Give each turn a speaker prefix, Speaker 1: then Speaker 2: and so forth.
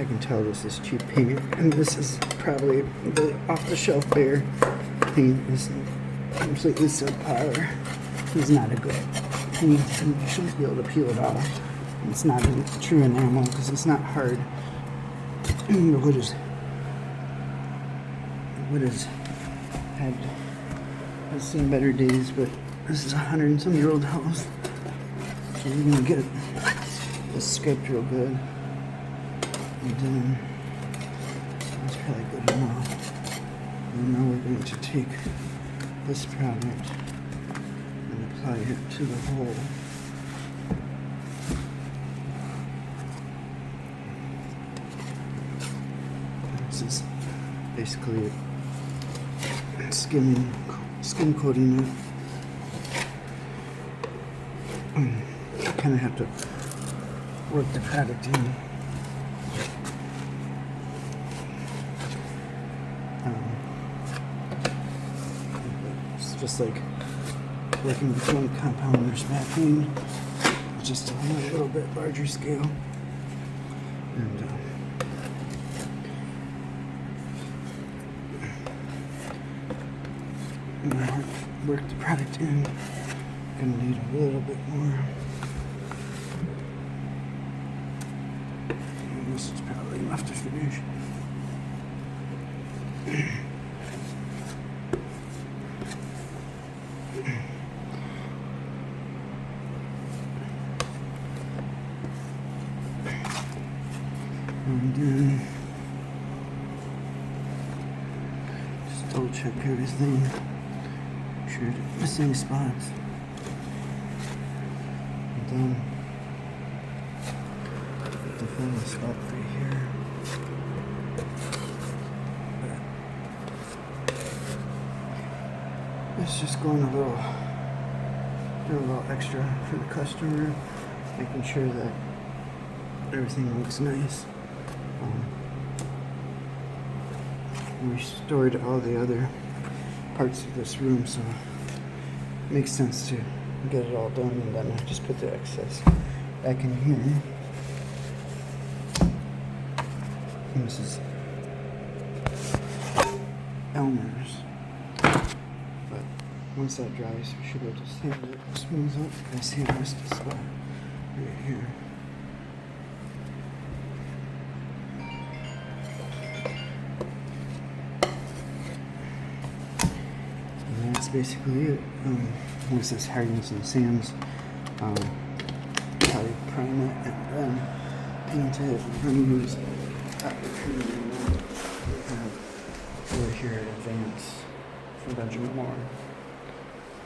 Speaker 1: can tell this is cheap paint, and this is probably the off-the-shelf behr paint. This is completely subpar. It's not a good paint, and you shouldn't be able to peel it off. It's not a true enamel because it's not hard. What has seen better days, but this is a 100-some-year-old house, so we're gonna get this scraped real good, and that's probably good enough. And now we're going to take this product and apply it to the hole. This is basically skin coating it. You kind of have to work the product in. It's just like working with one compound or smattering, just on a little bit larger scale. And work the product in. Gonna need a little bit more. And this is probably enough to finish. And then just double check everything. Make sure to missing spots. And then the final spot right here. It's just going a little extra for the customer, making sure that everything looks nice. We restored all the other parts of this room, so it makes sense to get it all done, and then I just put the excess back in here. And this is Elmer's, but once that dries, we should be able to sand it, smooth up. I see a missed spot right here. That's basically it. Once this hardens and sands, probably prime it and then paint it. We're going to use over here at Advance from Benjamin Moore.